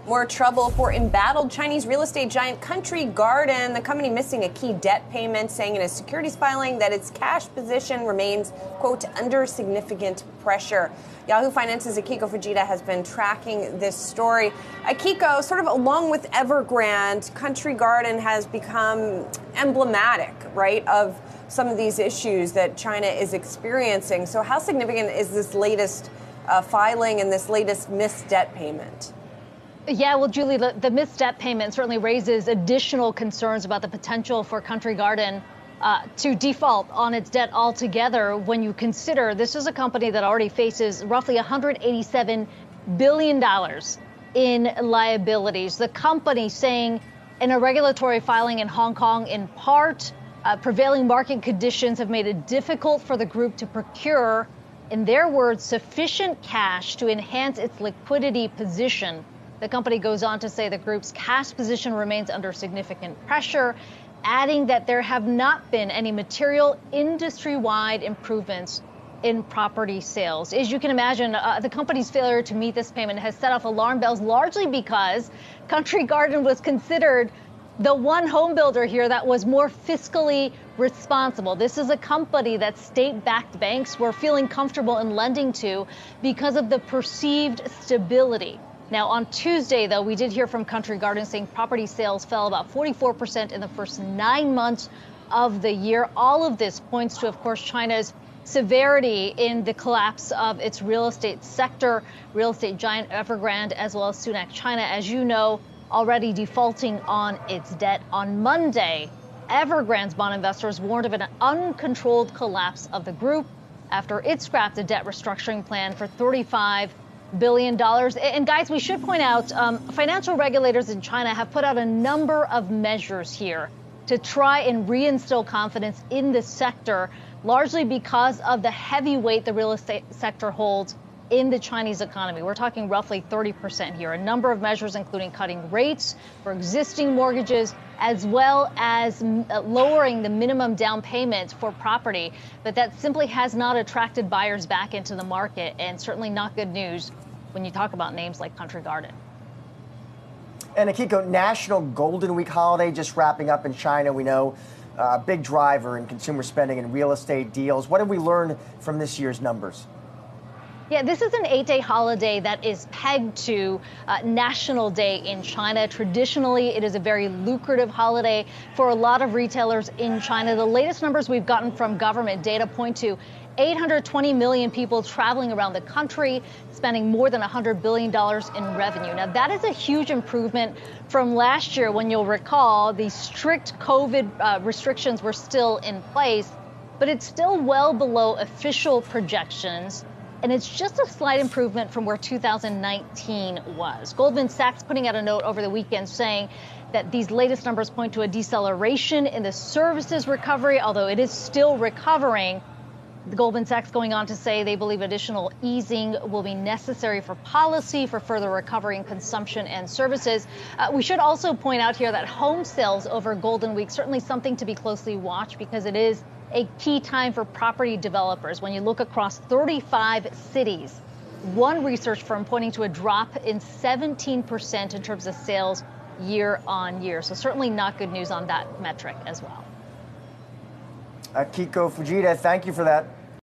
More trouble for embattled Chinese real estate giant Country Garden. The company missing a key debt payment, saying in a securities filing that its cash position remains, quote, under significant pressure. Yahoo Finance's Akiko Fujita has been tracking this story. Akiko, sort of along with Evergrande, Country Garden has become emblematic, right, of some of these issues that China is experiencing. So how significant is this latest filing and this latest missed debt payment? Yeah, well, Julie, the missed debt payment certainly raises additional concerns about the potential for Country Garden to default on its debt altogether when you consider this is a company that already faces roughly $187 billion in liabilities. The company saying in a regulatory filing in Hong Kong, in part, prevailing market conditions have made it difficult for the group to procure, in their words, sufficient cash to enhance its liquidity position. The company goes on to say the group's cash position remains under significant pressure, adding that there have not been any material industry-wide improvements in property sales. As you can imagine, the company's failure to meet this payment has set off alarm bells, largely because Country Garden was considered the one home builder here that was more fiscally responsible. This is a company that state-backed banks were feeling comfortable in lending to because of the perceived stability. Now, on Tuesday, though, we did hear from Country Garden saying property sales fell about 44% in the first 9 months of the year. All of this points to, of course, China's severity in the collapse of its real estate sector. Real estate giant Evergrande, as well as Sunac China, as you know, already defaulting on its debt. On Monday, Evergrande's bond investors warned of an uncontrolled collapse of the group after it scrapped a debt restructuring plan for $35 billion. And guys, we should point out financial regulators in China have put out a number of measures here to try and reinstill confidence in the sector, largely because of the heavy weight the real estate sector holds in the Chinese economy. We're talking roughly 30% here. A number of measures, including cutting rates for existing mortgages, as well as lowering the minimum down payment for property. But that simply has not attracted buyers back into the market, and certainly not good news when you talk about names like Country Garden. And Akiko, National Golden Week holiday just wrapping up in China. We know a big driver in consumer spending and real estate deals. What did we learn from this year's numbers? Yeah, this is an 8-day holiday that is pegged to National Day in China. Traditionally, it is a very lucrative holiday for a lot of retailers in China. The latest numbers we've gotten from government data point to 820 million people traveling around the country, spending more than $100 billion in revenue. Now, that is a huge improvement from last year when you'll recall the strict COVID restrictions were still in place, but it's still well below official projections. And it's just a slight improvement from where 2019 was. Goldman Sachs putting out a note over the weekend saying that these latest numbers point to a deceleration in the services recovery, although it is still recovering. Goldman Sachs going on to say they believe additional easing will be necessary for policy for further recovery in consumption and services. We should also point out here that home sales over Golden Week, certainly something to be closely watched because it is a key time for property developers. When you look across 35 cities, one research firm pointing to a drop in 17% in terms of sales year on year. So certainly not good news on that metric as well. Akiko Fujita, thank you for that.